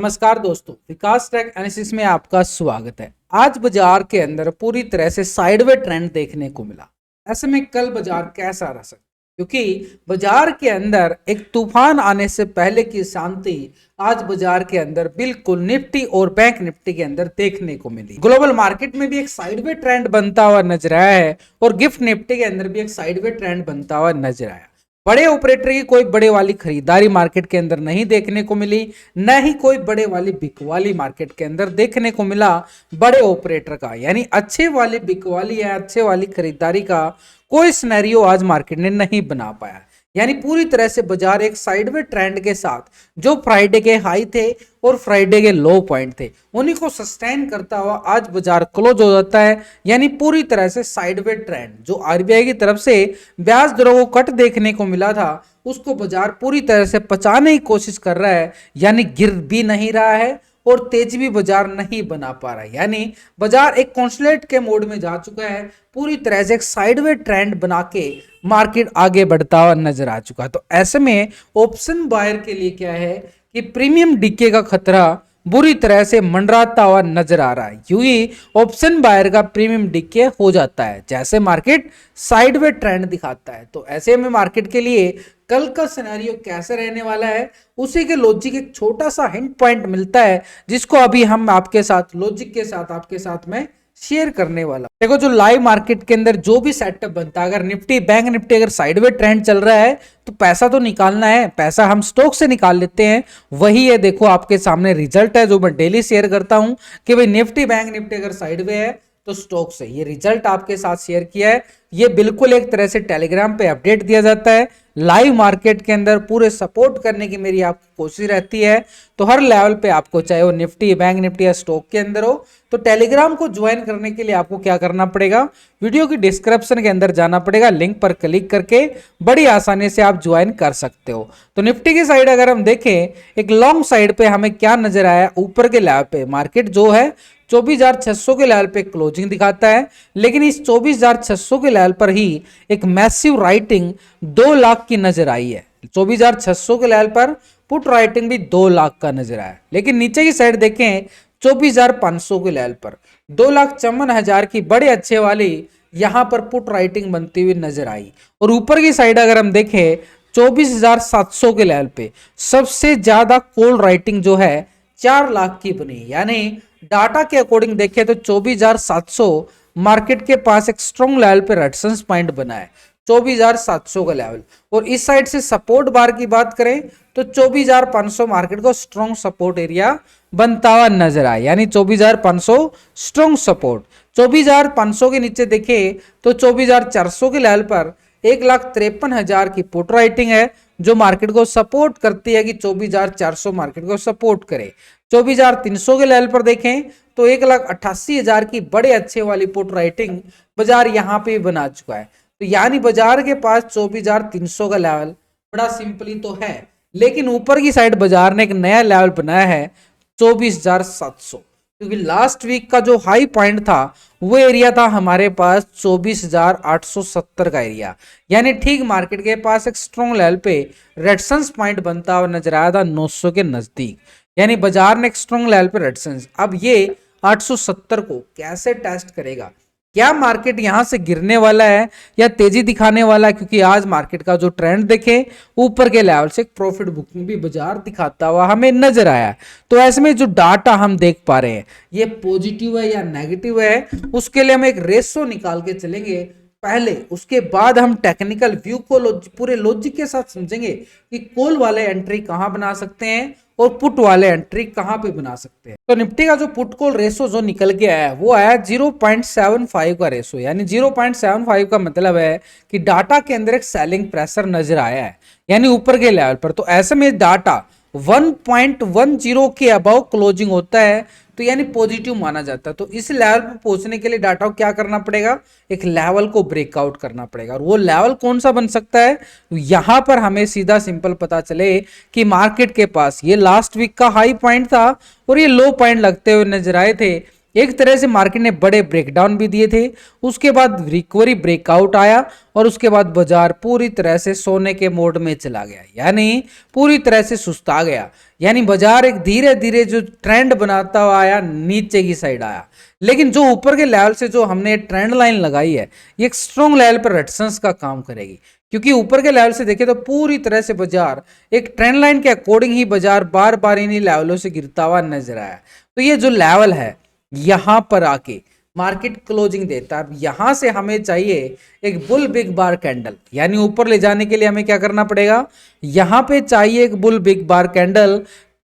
नमस्कार दोस्तों, विकास track analysis में आपका स्वागत है। आज बाजार के अंदर पूरी तरह से साइडवे ट्रेंड देखने को मिला। ऐसे में कल बाजार कैसा रह सकता, क्योंकि बाजार के अंदर एक तूफान आने से पहले की शांति आज बाजार के अंदर बिल्कुल निफ्टी और बैंक निफ्टी के अंदर देखने को मिली। ग्लोबल मार्केट में भी एक साइडवे ट्रेंड बनता हुआ नजर आया है और गिफ्ट निफ्टी के अंदर भी एक साइडवे ट्रेंड बनता हुआ नजर आया। बड़े ऑपरेटर की कोई बड़े वाली खरीदारी मार्केट के अंदर नहीं देखने को मिली, न ही कोई बड़े वाली बिकवाली मार्केट के अंदर देखने को मिला बड़े ऑपरेटर का, यानी अच्छे वाली बिकवाली या अच्छे वाली खरीदारी का कोई सिनेरियो आज मार्केट ने नहीं बना पाया। यानी पूरी तरह से बाजार एक साइडवे ट्रेंड के साथ जो फ्राइडे के हाई थे और फ्राइडे के लो पॉइंट थे उन्हीं को सस्टेन करता हुआ आज बाजार क्लोज हो जाता है। यानी पूरी तरह से साइडवे ट्रेंड जो आरबीआई की तरफ से ब्याज दरों को कट देखने को मिला था उसको बाजार पूरी तरह से पचाने की कोशिश कर रहा है। यानी गिर भी नहीं रहा है और तेजी भी बाजार नहीं बना पा रहा है। यानी बाजार एक कॉन्सलेट के मोड में जा चुका है, पूरी तरह से एक साइडवे ट्रेंड बना के मार्केट आगे बढ़ता हुआ नजर आ चुका है। तो ऐसे में ऑप्शन बायर के लिए क्या है कि प्रीमियम डीके का खतरा बुरी तरह से मंडराता हुआ नजर आ रहा है। यूं ही ऑप्शन बायर का प्रीमियम डीके हो जाता है जैसे मार्केट साइडवे ट्रेंड दिखाता है। तो ऐसे में मार्केट के लिए कल का सिनेरियो कैसे रहने वाला है उसी के लॉजिक एक छोटा सा हिंट पॉइंट मिलता है जिसको अभी हम आपके साथ लॉजिक के साथ आपके साथ में शेयर करने वाला। देखो, जो लाइव मार्केट के अंदर जो भी सेटअप बनता है, अगर निफ्टी बैंक निफ्टी अगर साइडवे ट्रेंड चल रहा है तो पैसा तो निकालना है, पैसा हम स्टॉक से निकाल लेते हैं। वही है, देखो आपके सामने रिजल्ट है जो मैं डेली शेयर करता हूं कि भाई निफ्टी बैंक निफ्टी अगर साइडवे है तो स्टॉक से ये रिजल्ट आपके साथ शेयर किया है। ये बिल्कुल एक तरह से टेलीग्राम पे अपडेट दिया जाता है। लाइव मार्केट के अंदर पूरे सपोर्ट करने की मेरी आपको कोशिश रहती है। तो हर लेवल पे आपको, चाहे वो निफ्टी बैंक निफ्टी या स्टॉक के अंदर हो, तो टेलीग्राम को ज्वाइन करने के लिए आपको क्या करना पड़ेगा, वीडियो की डिस्क्रिप्शन के अंदर जाना पड़ेगा, लिंक पर क्लिक करके बड़ी आसानी से आप ज्वाइन कर सकते हो। तो निफ्टी की साइड अगर हम देखें, एक लॉन्ग साइड पे हमें क्या नजर आया, ऊपर के लेवल पे मार्केट जो है 24,600 के लेवल पे क्लोजिंग दिखाता है, लेकिन इस 24,600 के लेवल पर ही एक मैसिव राइटिंग 2 लाख की नजर आई है। 24,600 के लेवल पर पुट राइटिंग भी 2 लाख का नजर आया, लेकिन नीचे की साइड देखें 24,500 के लेवल पर 2,54,000 की बड़े अच्छे वाली यहां पर पुट राइटिंग बनती हुई नजर आई। और ऊपर की साइड अगर हम देखें 24,700 के लेवल पे सबसे ज्यादा कॉल राइटिंग जो है 4 लाख की बनी। यानी डाटा के अकॉर्डिंग देखें तो 24,700 मार्केट के पास एक स्ट्रॉन्ग लेवल पे रेजिस्टेंस पॉइंट बना है, 24,700 का लेवल। और इस साइड से सपोर्ट बार की बात करें तो 24,500 मार्केट को स्ट्रॉन्ग सपोर्ट एरिया बनता हुआ नजर आया। यानी 24,500 स्ट्रॉन्ग सपोर्ट। 24,500 के नीचे देखें तो 24,400 के लेवल पर 1,53,000 की पुट राइटिंग है जो मार्केट को सपोर्ट करती है कि 24,400 मार्केट को सपोर्ट करे। 24,300 के लेवल पर देखें तो 1,88,000 की बड़े अच्छे वाली पुट राइटिंग बाजार यहां पे बना चुका है। तो यानी बाजार के पास 24,300 का लेवल बड़ा सिंपली तो है, लेकिन ऊपर की साइड बाजार ने एक नया लेवल बनाया है 24,700, क्योंकि लास्ट वीक का जो हाई पॉइंट था वो एरिया था हमारे पास 24,870 का एरिया। यानी ठीक मार्केट के पास एक स्ट्रॉन्ग लेवल पे रेजिस्टेंस पॉइंट बनता हुआ नजर आया था 900 के नजदीक। यानी बाजार ने एक स्ट्रॉन्ग लेवल पे रेजिस्टेंस, अब ये 870 को कैसे टेस्ट करेगा, क्या मार्केट यहां से गिरने वाला है या तेजी दिखाने वाला है, क्योंकि आज मार्केट का जो ट्रेंड देखें ऊपर के लेवल से प्रॉफिट बुकिंग भी बाजार दिखाता हुआ हमें नजर आया। तो ऐसे में जो डाटा हम देख पा रहे हैं ये पॉजिटिव है या नेगेटिव है, उसके लिए हम एक रेशो निकाल के चलेंगे पहले, उसके बाद हम टेक्निकल व्यू को पूरे लॉजिक के साथ समझेंगे कि कॉल वाले एंट्री कहां बना सकते हैं और पुट वाले एंट्री कहां पे बना सकते हैं। तो निफ्टी का जो पुट कॉल रेशो जो निकल के आया वो आया 0.75 का रेशो। यानी 0.75 का मतलब है कि डाटा के अंदर एक सेलिंग प्रेशर नजर आया है, यानी ऊपर के लेवल पर। तो ऐसे में डाटा 1.10 के अबाव क्लोजिंग होता है तो यानी पॉजिटिव माना जाता है। तो इस लेवल पर पहुंचने के लिए डाटा को क्या करना पड़ेगा, एक लेवल को ब्रेकआउट करना पड़ेगा। और वो लेवल कौन सा बन सकता है, यहां पर हमें सीधा सिंपल पता चले कि मार्केट के पास ये लास्ट वीक का हाई पॉइंट था और ये लो पॉइंट लगते हुए नजर आए थे एक तरह से मार्केट ने बड़े ब्रेकडाउन भी दिए थे, उसके बाद रिकवरी ब्रेकआउट आया और उसके बाद बाजार पूरी तरह से सोने के मोड में चला गया, यानी पूरी तरह से सुस्ता गया। यानी बाजार एक धीरे धीरे जो ट्रेंड बनाता हुआ आया, नीचे की साइड आया। लेकिन जो ऊपर के लेवल से जो हमने ट्रेंड लाइन लगाई है, ये एक स्ट्रॉन्ग लेवल पर रेजिस्टेंस का काम करेगी, क्योंकि ऊपर के लेवल से देखें तो पूरी तरह से बाजार एक ट्रेंड लाइन के अकॉर्डिंग ही बाजार बार बार इन्हीं लेवलों से गिरता हुआ नजर आया। तो ये जो लेवल है, यहां पर आके मार्केट क्लोजिंग देता है। अब यहां से हमें चाहिए एक बुल बिग बार कैंडल, यानी ऊपर ले जाने के लिए हमें क्या करना पड़ेगा, यहां पे चाहिए एक बुल बिग बार कैंडल,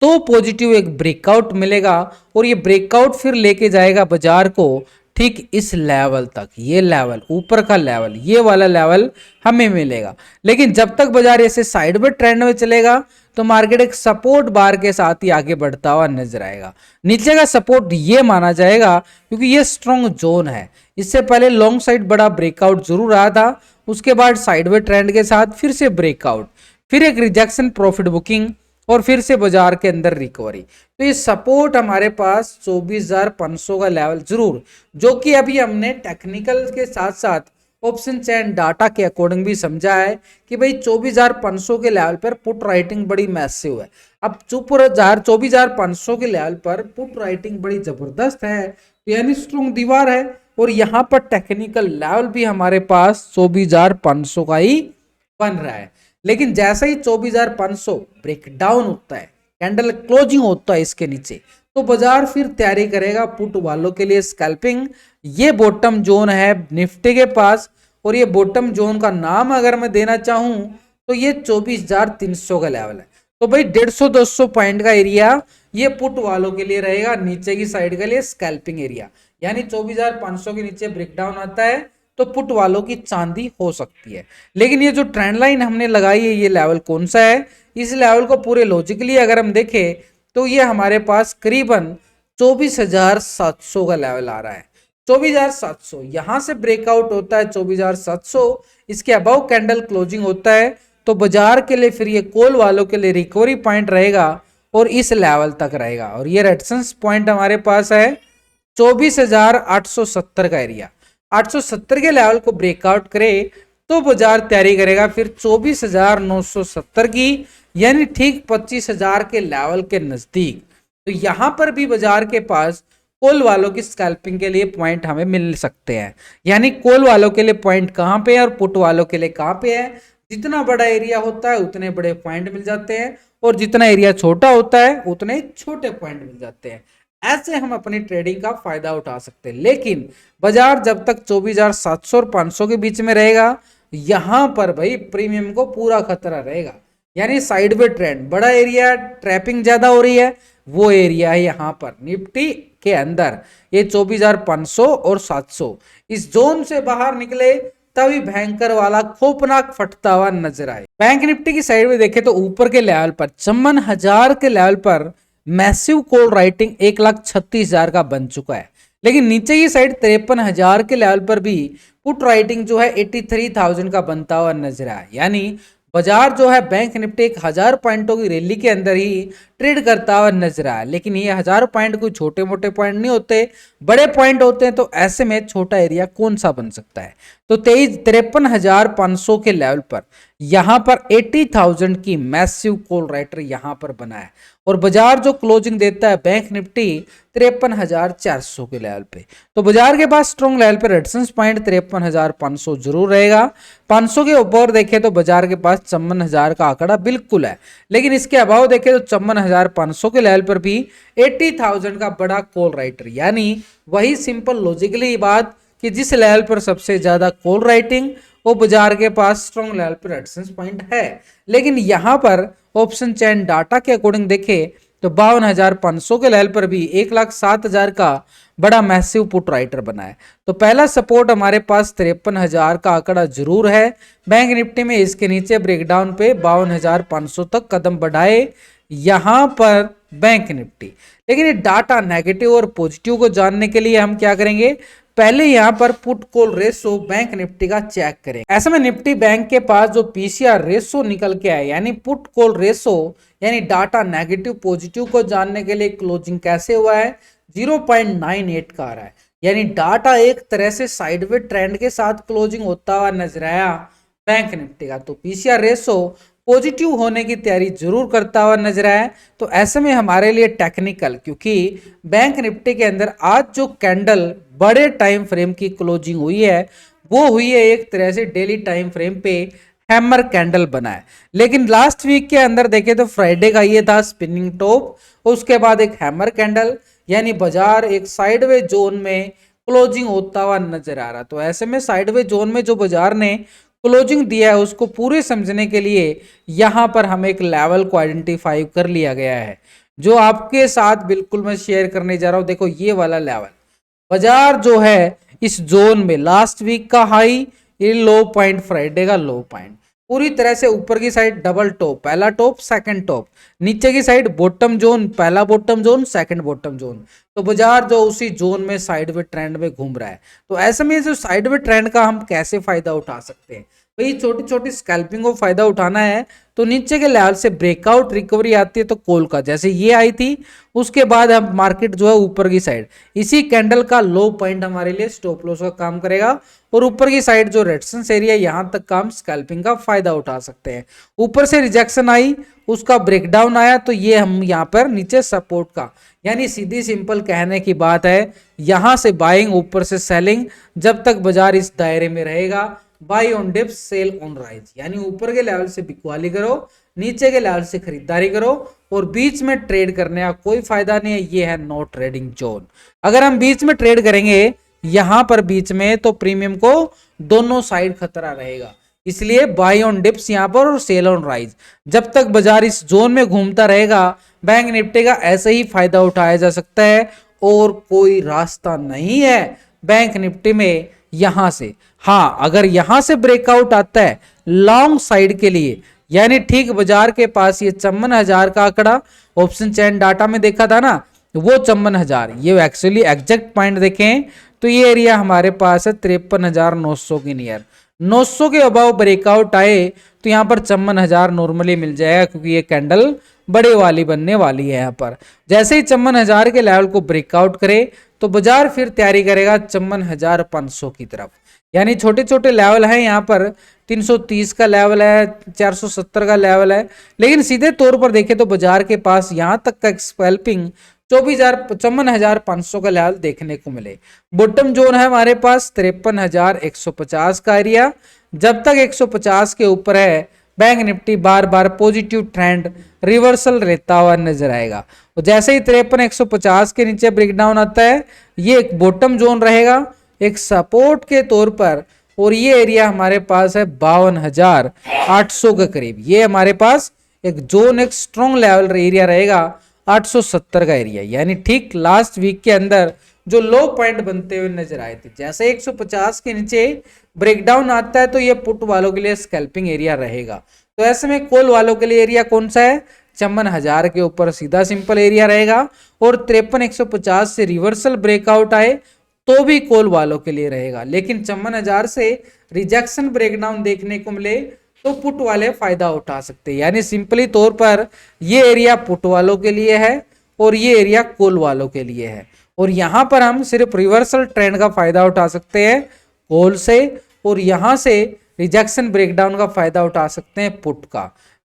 तो पॉजिटिव एक ब्रेकआउट मिलेगा और ये ब्रेकआउट फिर लेके जाएगा बाजार को ठीक इस लेवल तक। ये लेवल ऊपर का लेवल, ये वाला लेवल हमें मिलेगा। लेकिन जब तक बाजार ऐसे साइडवेज ट्रेंड में चलेगा तो मार्केट एक सपोर्ट बार के साथ ही आगे बढ़ता हुआ नजर आएगा। नीचे का सपोर्ट ये माना जाएगा क्योंकि ये स्ट्रॉन्ग जोन है। इससे पहले लॉन्ग साइड बड़ा ब्रेकआउट जरूर आया था, उसके बाद साइडवेज ट्रेंड के साथ फिर से ब्रेकआउट, फिर एक रिजेक्शन, प्रॉफिट बुकिंग और फिर से बाजार के अंदर रिकवरी। तो ये सपोर्ट हमारे पास 24,500 का लेवल जरूर, जो कि अभी हमने टेक्निकल के साथ साथ ऑप्शन चैन डाटा के अकॉर्डिंग भी समझा है कि भाई 24,500 के लेवल पर पुट राइटिंग बड़ी मैसिव है। अब 24,500 के लेवल पर पुट राइटिंग बड़ी जबरदस्त है, तो यानी स्ट्रॉन्ग दीवार है। और यहाँ पर टेक्निकल लेवल भी हमारे पास 24,500 का ही बन रहा है। लेकिन जैसे ही 24,500 ब्रेकडाउन होता है, कैंडल क्लोजिंग होता है इसके नीचे, तो बाजार फिर तैयारी करेगा पुट वालों के लिए स्कैल्पिंग। ये बॉटम जोन है निफ्टी के पास, और ये बॉटम जोन का नाम अगर मैं देना चाहूं तो ये 24,300 का लेवल है। तो भाई 150-200 पॉइंट का एरिया ये पुट वालों के लिए रहेगा, नीचे की साइड के लिए स्कैल्पिंग एरिया। यानी 24,500 के नीचे ब्रेकडाउन आता है तो पुट वालों की चांदी हो सकती है। लेकिन ये जो ट्रेंड लाइन हमने लगाई है, ये लेवल कौन सा है, इस लेवल को पूरे लॉजिकली अगर हम देखें तो ये हमारे पास करीबन 24,700 का लेवल आ रहा है। 24,700 यहां से ब्रेकआउट होता है, 24,700 इसके अबाउ कैंडल क्लोजिंग होता है, तो बाजार के लिए फिर ये कॉल वालों के लिए रिकवरी पॉइंट रहेगा और इस लेवल तक रहेगा। और ये रेजिस्टेंस पॉइंट हमारे पास है 24,870 का एरिया। 870 के लेवल को ब्रेकआउट करे तो बाजार तैयारी करेगा फिर 24,970 की, यानी ठीक 25,000 के लेवल के नजदीक। तो यहां पर भी बाजार के पास कॉल वालों की स्कैल्पिंग के लिए पॉइंट हमें मिल सकते हैं। यानी कॉल वालों के लिए पॉइंट कहां पे है और पुट वालों के लिए कहां पे है। जितना बड़ा एरिया होता है उतने बड़े पॉइंट मिल जाते हैं, और जितना एरिया छोटा होता है उतने छोटे पॉइंट मिल जाते हैं। ऐसे हम अपनी ट्रेडिंग का फायदा उठा सकते हैं। लेकिन बाजार जब तक 24,700 और 500 के बीच में रहेगा, यहां पर भाई प्रीमियम को पूरा खतरा रहेगा। यानी साइडवेज ट्रेंड, बड़ा एरिया, ट्रैपिंग ज्यादा हो रही है, वो एरिया है यहां पर निफ्टी के अंदर। ये 24,500 और 700 इस जोन से बाहर निकले तभी भयंकर वाला खौफनाक फटता हुआ नजर आए। बैंक निफ्टी की साइड में देखें तो ऊपर के लेवल पर 54,000 के लेवल पर मैसिव कॉल राइटिंग 1,36,000 का बन चुका है। लेकिन नीचे की साइड 53,000 के लेवल पर भी पुट राइटिंग जो है 83,000 का बनता हुआ नजर आया। यानी बाजार जो है बैंक निफ्टी 1,000 पॉइंटों की रैली के अंदर ही ट्रेड करता हुआ नजर आया। लेकिन ये 1,000 पॉइंट कोई छोटे मोटे पॉइंट नहीं होते, बड़े पॉइंट होते हैं। तो ऐसे में छोटा एरिया कौन सा बन सकता है, तो 53,500 के लेवल पर यहां पर 80,000 की मैसिव कॉल राइटर यहां पर बना है। और बाजार जो क्लोजिंग देता है बैंक निफ्टी 53,400 के लेवल पे, तो बाजार के पास स्ट्रॉन्ग लेवल पे रेजिस्टेंस पॉइंट 53,500 जरूर रहेगा। 500 के ऊपर देखें तो बाजार के पास 54,000 का आंकड़ा बिल्कुल है। लेकिन इसके अभाव देखें तो 54,500 के लेवल पर भी 80,000 का बड़ा कॉल राइटर, यानी वही सिंपल लॉजिकली बात कि जिस लेवल पर सबसे ज्यादा कॉल राइटिंग वो बाजार के पास स्ट्रॉन्ग लेवल पर रेजिस्टेंस पॉइंट है। लेकिन यहां पर ऑप्शन चैन डाटा के अकॉर्डिंग देखें तो 52,500 के लेवल पर भी 1,07,000 का बड़ा मैसिव पुट राइटर बना है। तो पहला सपोर्ट हमारे पास 53,000 का आंकड़ा जरूर है। बैंक निफ्टी में इसके नीचे ब्रेकडाउन पे 52,500 तक कदम बढ़ाए यहां पर बैंक निफ्टी। लेकिन ये डाटा नेगेटिव और पॉजिटिव को जानने के लिए हम क्या करेंगे, पहले यहां पर put call ratio bank Nifty का चेक करें। ऐसे में निफ्टी बैंक के पास जो पीसीआर रेशो निकल के आए, यानी पुट कॉल रेशो, यानी डाटा नेगेटिव पॉजिटिव को जानने के लिए क्लोजिंग कैसे हुआ है, 0.98 का आ रहा है, यानी डाटा एक तरह से साइडवे ट्रेंड के साथ क्लोजिंग होता हुआ नजर आया बैंक निफ्टी का। तो पीसीआर रेशो पॉजिटिव होने की तैयारी जरूर करता हुआ नजर आया। तो ऐसे में हमारे लिए टेक्निकल, क्योंकि बैंक निफ्टी के अंदर आज जो कैंडल बड़े टाइम फ्रेम की क्लोजिंग हुई है वो हुई है एक तरह से डेली टाइम फ्रेम पे हैमर कैंडल बना है। लेकिन लास्ट वीक के अंदर देखें तो फ्राइडे का ये था स्पिनिंग टॉप, उसके बाद एक हैमर कैंडल, यानी बाजार एक साइडवे जोन में क्लोजिंग होता हुआ नजर आ रहा। तो ऐसे में साइडवे जोन में जो बाजार ने क्लोजिंग दिया है उसको पूरे समझने के लिए यहां पर हमें एक लेवल को आइडेंटिफाई कर लिया गया है, जो आपके साथ बिल्कुल मैं शेयर करने जा रहा हूं। देखो ये वाला लेवल, बाजार जो है इस जोन में लास्ट वीक का हाई, ये लो पॉइंट फ्राइडे का लो पॉइंट, पूरी तरह से ऊपर की साइड डबल टॉप, पहला टॉप सेकंड टॉप, नीचे की साइड बॉटम जोन, पहला bottom zone second bottom zone. तो बाजार जो उसी जोन में साइडवे ट्रेंड में घूम रहा है। तो ऐसे में जो साइडवे ट्रेंड का हम कैसे फायदा उठा सकते हैं भाई, छोटी छोटी स्कैल्पिंग को फायदा उठाना है तो नीचे के लेवल से ब्रेकआउट रिकवरी आती है तो कॉल का, जैसे ये आई थी, उसके बाद हम मार्केट जो है ऊपर की साइड, इसी कैंडल का लो पॉइंट हमारे लिए स्टॉप लॉस का काम करेगा और ऊपर की साइड जो रेजिस्टेंस एरिया यहां तक का हम स्कैल्पिंग का फायदा उठा सकते हैं। ऊपर से रिजेक्शन आई, उसका ब्रेकडाउन आया तो ये हम यहाँ पर नीचे सपोर्ट का, यानी सीधी सिंपल कहने की बात है यहां से बाइंग, ऊपर से सेलिंग, जब तक बाजार इस दायरे में रहेगा buy on dips sell on rise, यानी ऊपर के लेवल से बिकवाली करो, नीचे के लेवल से खरीदारी करो और बीच में ट्रेड करने का कोई फायदा नहीं है। ये है नो ट्रेडिंग जोन। अगर हम बीच में ट्रेड करेंगे यहां पर बीच में तो प्रीमियम को दोनों साइड खतरा रहेगा, इसलिए बाई ऑन डिप्स यहां पर और सेल ऑन राइज। जब तक बाजार इस जोन में घूमता रहेगा बैंक निफ्टी का ऐसे ही फायदा उठाया जा सकता है और कोई रास्ता नहीं है बैंक निफ्टी में यहां से। हाँ, अगर यहां से ब्रेकआउट आता है लॉन्ग साइड के लिए, यानी ठीक बाजार के पास ये 54,000 का आंकड़ा ऑप्शन चैन डाटा में देखा था ना, वो 54,000, ये एक्चुअली एग्जैक्ट पॉइंट देखें तो ये एरिया हमारे पास है 53,900 के नियर। 900 के अबाव ब्रेकआउट आए तो यहाँ पर 54,000 नॉर्मली मिल जाएगा, क्योंकि ये कैंडल बड़े वाली बनने वाली है। यहाँ पर जैसे ही 54,000 के लेवल को ब्रेकआउट करे तो बाजार फिर तैयारी करेगा 54,500 की तरफ, यानी छोटे छोटे लेवल है यहाँ पर 330 का लेवल है, 470 का लेवल है। लेकिन सीधे तौर पर देखें तो बाजार के पास यहाँ तक का स्कैल्पिंग 54,500 का लेवल देखने को मिले। बॉटम जोन है हमारे पास 53,150 का एरिया। जब तक 150 के ऊपर है बैंक निफ्टी बार बार पॉजिटिव ट्रेंड रिवर्सल रहता हुआ नजर आएगा। और जैसे ही 53,150 के नीचे ब्रेकडाउन आता है ये एक बॉटम जोन रहेगा एक सपोर्ट के तौर पर, और ये एरिया हमारे पास है 52,800 के करीब। ये हमारे पास एक जोन, एक स्ट्रॉन्ग लेवल एरिया रहेगा 870 का एरिया, यानी ठीक लास्ट वीक के अंदर जो लो पॉइंट बनते हुए नजर आए थे। जैसे 150 के नीचे ब्रेकडाउन आता है तो ये पुट वालों के लिए स्कैल्पिंग एरिया रहेगा। तो ऐसे में कॉल वालों के लिए एरिया कौन सा है, 54,000 के ऊपर सीधा सिंपल एरिया रहेगा, और 53,150 से रिवर्सल ब्रेकआउट आए तो भी कॉल वालों के लिए रहेगा। लेकिन 54,000 से रिजेक्शन ब्रेकडाउन देखने को मिले तो पुट वाले फायदा उठा सकते हैं, यानी सिंपली तौर पर ये एरिया पुट वालों के लिए है और ये एरिया कॉल वालों के लिए है। और यहां पर हम सिर्फ रिवर्सल ट्रेंड का फायदा उठा सकते हैं कॉल से, और यहां से रिजेक्शन ब्रेकडाउन का फायदा उठा सकते हैं पुट का।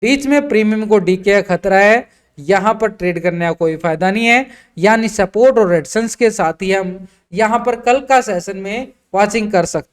बीच में प्रीमियम को डीके का खतरा है, यहां पर ट्रेड करने का कोई फायदा नहीं है, यानी सपोर्ट और रेजिस्टेंस के साथ ही हम यहां पर कल का सेशन में वाचिंग कर सकते हैं।